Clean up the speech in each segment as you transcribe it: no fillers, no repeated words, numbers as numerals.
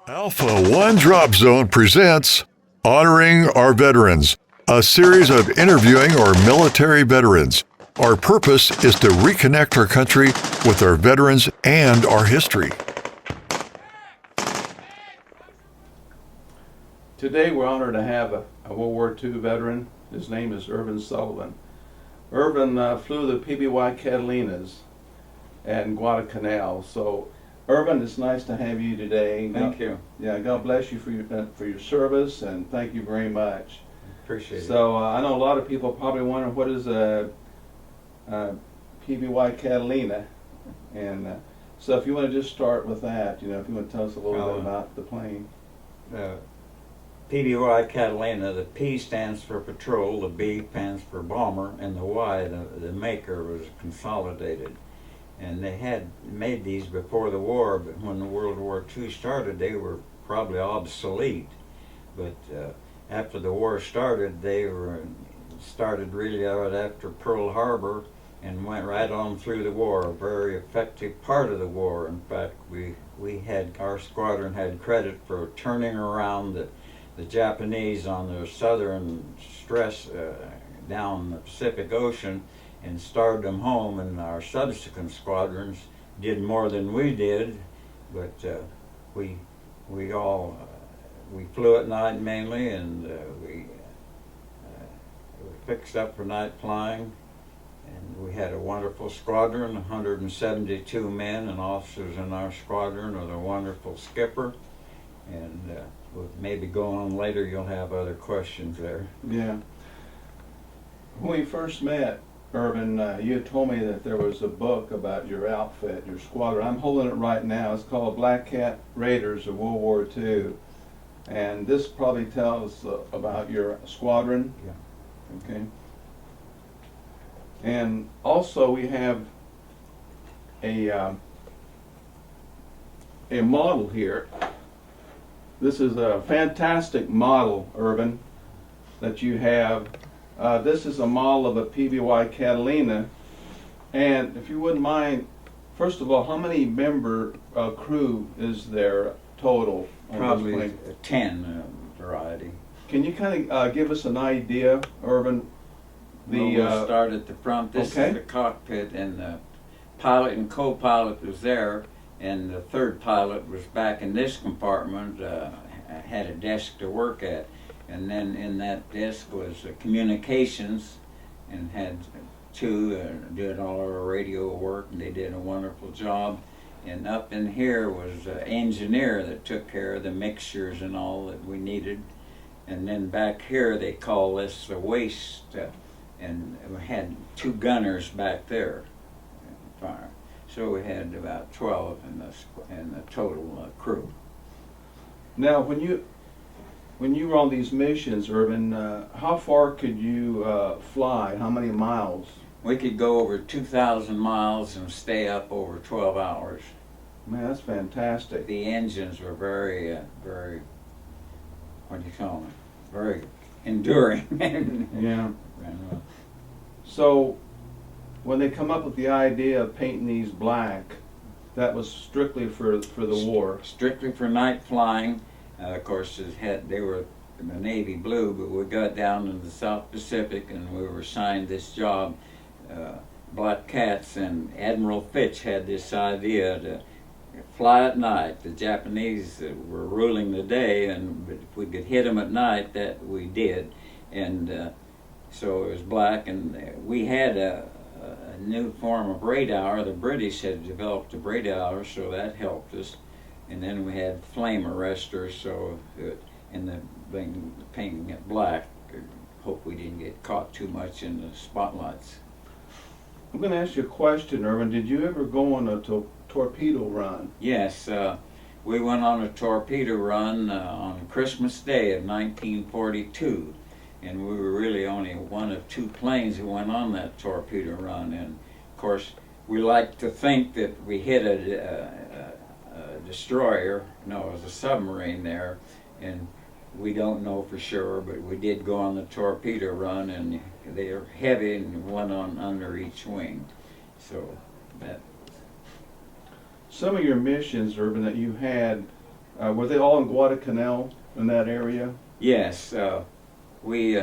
Alpha One Drop Zone presents Honoring Our Veterans, a series of interviewing our military veterans. Our purpose is to reconnect our country with our veterans and our history. Today we're honored to have a World War II veteran. His name is Irvin Sullivan. Irvin flew the PBY Catalinas at Guadalcanal. So Irvin, it's nice to have you today. Thank you. Yeah, God bless you for your service, and thank you very much. Appreciate it. So I know a lot of people probably wonder what is a PBY Catalina, and so if you want to just start with that, if you want to tell us a little bit about the plane. PBY Catalina, the P stands for patrol, the B stands for bomber, and the Y, the maker, was consolidated. And they had made these before the war, but when the World War II started, they were probably obsolete. But after the war started, they started really out after Pearl Harbor and went right on through the war, a very effective part of the war. In fact, our squadron had credit for turning around the Japanese on their southern stress down the Pacific Ocean and starved them home, and our subsequent squadrons did more than we did, but we flew at night mainly, and we fixed up for night flying, and we had a wonderful squadron, 172 men and officers in our squadron with a wonderful skipper, and we'll maybe go on later, you'll have other questions there. Yeah. When we first met, Irvin, you had told me that there was a book about your outfit, your squadron. I'm holding it right now. It's called Black Cat Raiders of World War II. And this probably tells about your squadron. Yeah. Okay. And also we have a model here. This is a fantastic model, Irvin, that you have. This is a model of a PBY Catalina, and if you wouldn't mind, first of all, how many member crew is there total on Probably this plane? 10 variety. Can you kind of give us an idea, Irvin? We'll start at the front. This okay. is the cockpit, and the pilot and co-pilot was there, and the third pilot was back in this compartment, had a desk to work at. And then in that desk was communications, and had two did all our radio work, and they did a wonderful job. And up in here was an engineer that took care of the mixtures and all that we needed. And then back here they call this the waist, and we had two gunners back there. Fire. So we had about 12 in the total crew. Now, when you were on these missions, Irvin, how far could you fly? How many miles? We could go over 2,000 miles and stay up over 12 hours. Man, that's fantastic. The engines were very, what do you call them? Very enduring. Yeah. So, when they come up with the idea of painting these black, that was strictly for the war. Strictly for night flying. Of course, they were in the Navy blue, but we got down in the South Pacific and we were assigned this job, Black Cats, and Admiral Fitch had this idea to fly at night. The Japanese were ruling the day, but if we could hit them at night, that we did. And so it was black, and we had a new form of radar. The British had developed a radar, so that helped us. And then we had flame arresters, so in the painting it black, hope we didn't get caught too much in the spotlights. I'm going to ask you a question, Irvin. Did you ever go on a torpedo run? Yes, we went on a torpedo run on Christmas Day of 1942, and we were really only one of two planes who went on that torpedo run. And of course, we like to think that we hit a destroyer. No, it was a submarine there, and we don't know for sure, but we did go on the torpedo run, and they are heavy and one on under each wing. So that Some of your missions, Irvin, that you had Were they all in Guadalcanal, in that area? Yes, we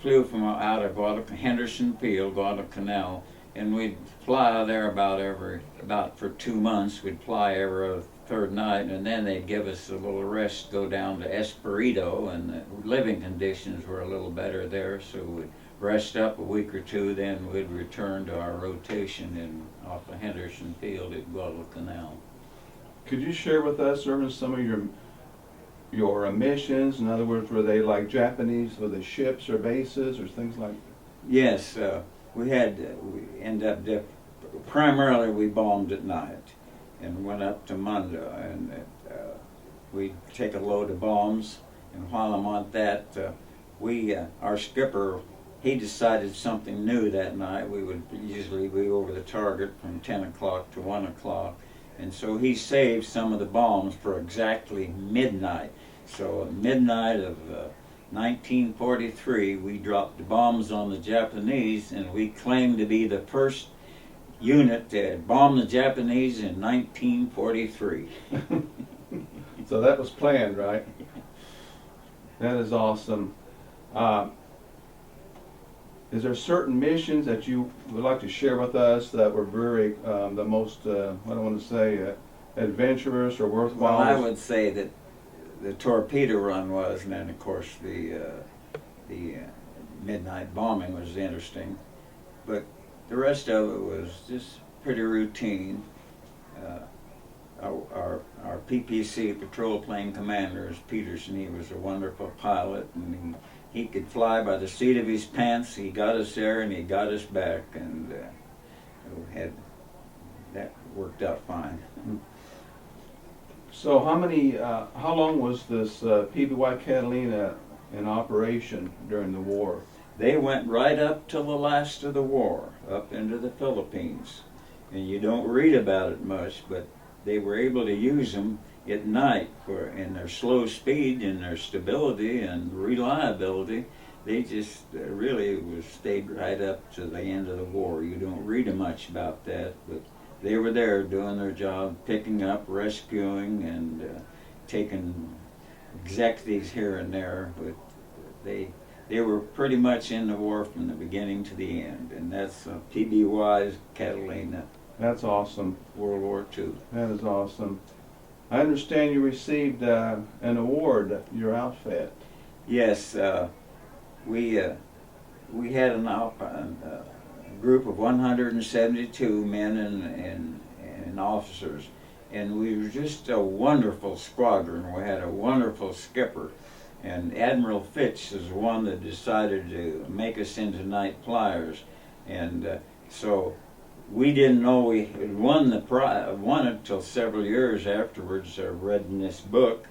flew from out of Henderson Field, Guadalcanal, and we'd fly out there about for 2 months. We'd fly every third night, and then they'd give us a little rest, go down to Espiritu, and the living conditions were a little better there, so we'd rest up a week or two, then we'd return to our rotation off of Henderson Field at Guadalcanal. Could you share with us, Irvin, some of your missions? In other words, were they like Japanese, were they ships or bases or things like that? Yes, we ended up, primarily we bombed at night and went up to Munda, and we'd take a load of bombs, and while I'm on that, our skipper, he decided something new that night. We would usually be over the target from 10 o'clock to 1 o'clock, and so he saved some of the bombs for exactly midnight. So at midnight of 1943, we dropped the bombs on the Japanese, and we claimed to be the first unit that bombed the Japanese in 1943. So that was planned, right? That is awesome. Is there certain missions that you would like to share with us that were very, the most, I don't want to say adventurous or worthwhile? Well, I would say that the torpedo run was, and then of course the midnight bombing was interesting, but the rest of it was just pretty routine. Our PPC patrol plane commander is Peterson. He was a wonderful pilot, and he could fly by the seat of his pants. He got us there and he got us back, and that worked out fine. So how long was this PBY Catalina in operation during the war? They went right up till the last of the war, up into the Philippines. And you don't read about it much, but they were able to use them at night in their slow speed and their stability and reliability. They just really stayed right up to the end of the war. You don't read much about that, but they were there doing their job, picking up, rescuing, and taking executives here and there. But they were pretty much in the war from the beginning to the end, and that's PBY's Catalina. That's awesome. World War II. That is awesome. I understand you received an award, your outfit. Yes, we had a group of 172 men and officers, and we were just a wonderful squadron. We had a wonderful skipper, and Admiral Fitch is the one that decided to make us into night flyers, and so we didn't know we had won it until several years afterwards. I read in this book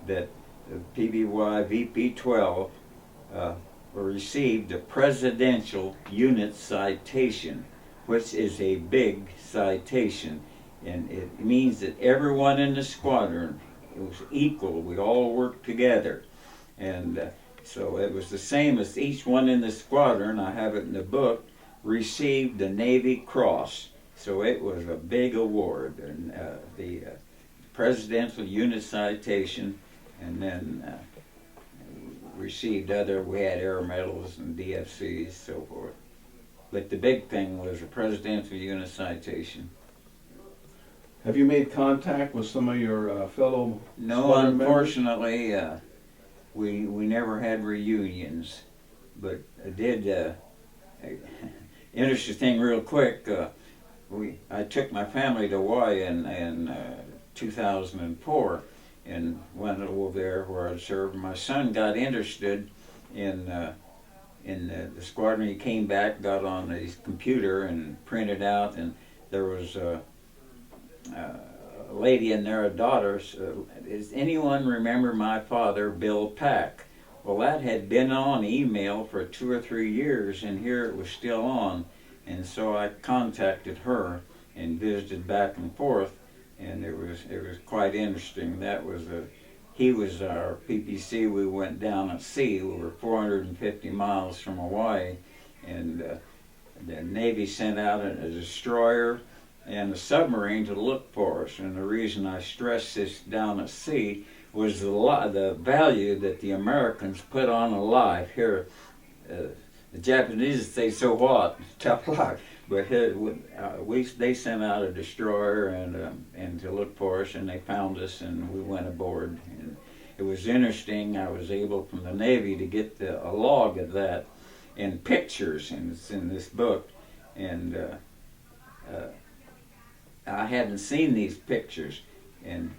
that the PBY VP-12 received a Presidential Unit Citation, which is a big citation, and it means that everyone in the squadron was equal. We all worked together, and so it was the same as each one in the squadron. I have it in the book. Received the Navy Cross, so it was a big award, and the Presidential Unit Citation, and then received we had air medals and DFCs, so forth. But the big thing was a Presidential Unit Citation. Have you made contact with some of your fellow No, squadron members? unfortunately, we never had reunions, but I did. Interesting thing, real quick. I took my family to Hawaii in 2004, and went over there where I'd served. My son got interested in the squadron. He came back, got on his computer, and printed out. And there was a lady in there, a daughter. Does anyone remember my father, Bill Pack? Well, that had been on email for 2 or 3 years, and here it was still on. And so I contacted her and visited back and forth, and it was quite interesting. He was our PPC. We went down at sea. We were 450 miles from Hawaii, and the Navy sent out a destroyer and a submarine to look for us. And the reason I stress this down at sea was the value that the Americans put on a life. Here, the Japanese say, so what? Tough luck. But here, they sent out a destroyer and to look for us, and they found us, and we went aboard. And it was interesting. I was able from the Navy to get a log of that and pictures, and it's in this book. And I hadn't seen these pictures,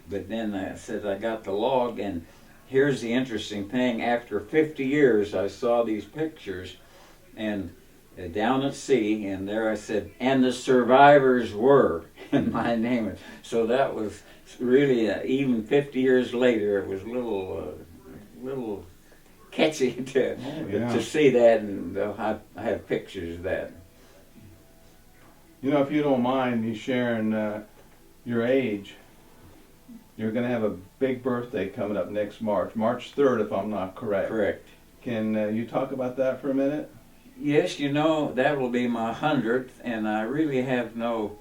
but then I said I got the log, and here's the interesting thing. After 50 years, I saw these pictures, and down at sea, and there I said, and the survivors were, and my name. So that was really, even 50 years later, it was a little catchy to see that, and I have pictures of that. You know, if you don't mind me sharing your age, you're going to have a big birthday coming up next March 3rd, if I'm not correct. Correct. Can you talk about that for a minute? Yes, you know, that will be my 100th, and I really have no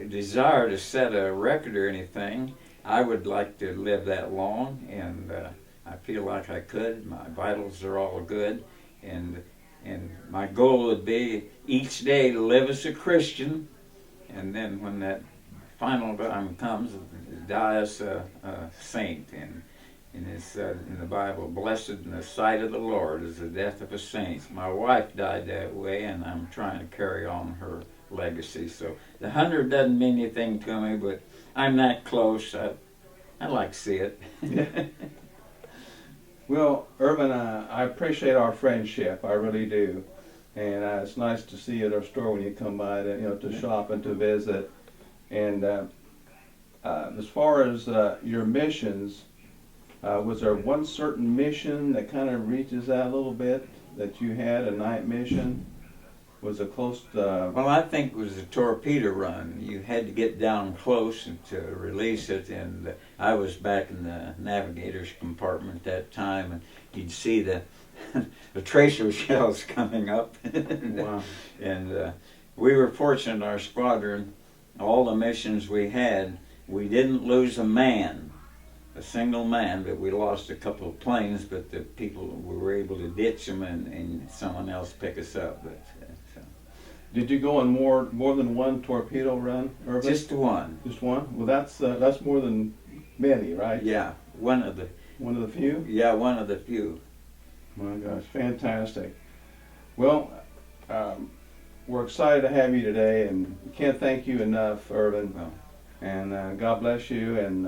desire to set a record or anything. I would like to live that long, and I feel like I could. My vitals are all good, and my goal would be each day to live as a Christian, and then when that final time comes, die as a saint. And it's in the Bible, blessed in the sight of the Lord is the death of a saint. My wife died that way, and I'm trying to carry on her legacy. So the 100 doesn't mean anything to me, but I'm that close. I'd like to see it. Well, Irvin, I appreciate our friendship. I really do. And it's nice to see you at our store when you come by to shop and to visit. And as far as your missions, was there one certain mission that kind of reaches out a little bit that you had, a night mission? Was it close to... Well, I think it was a torpedo run. You had to get down close to release it, and I was back in the navigator's compartment at that time, and you'd see the tracer shells coming up. Wow. And we were fortunate in our squadron. All the missions we had, we didn't lose a single man, but we lost a couple of planes, but the people, we were able to ditch them and someone else pick us up. But Did you go on more than one torpedo run, Irvin? just one. Just one? Well, that's more than many, right? Yeah, one of the few? Yeah, one of the few. My gosh, fantastic. Well, we're excited to have you today, and we can't thank you enough, Irvin. Well, And God bless you, and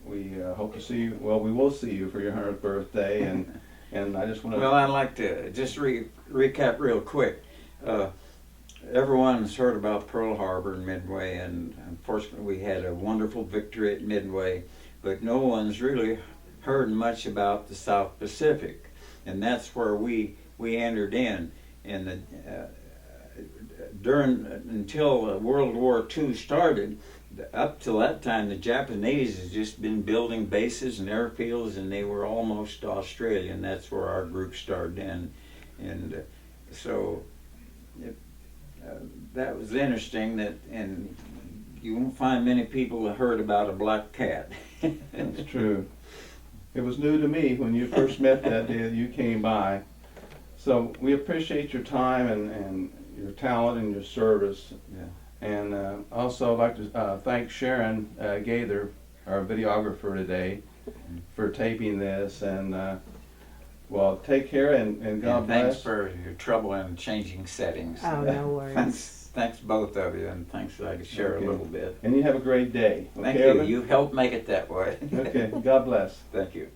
we hope to see you. Well, we will see you for your 100th birthday, and I just want to... Well, I'd like to just recap real quick. Everyone's heard about Pearl Harbor and Midway, and unfortunately we had a wonderful victory at Midway, but no one's really heard much about the South Pacific, and that's where we entered in. And until World War II started, up till that time, the Japanese had just been building bases and airfields, and they were almost Australian. That's where our group started in, and so that was interesting. And you won't find many people that heard about a black cat. That's true. It was new to me when you first met that day that you came by. So we appreciate your time and your talent and your service. Yeah. And also I'd like to thank Sharon Gaither, our videographer today, for taping this. And well, take care and God bless. Thanks for your trouble in changing settings. Oh, no worries. Thanks both of you, and thanks that I could share a little bit. And you have a great day. Thank Okay, you. Irvin? You helped make it that way. Okay, God bless. Thank you.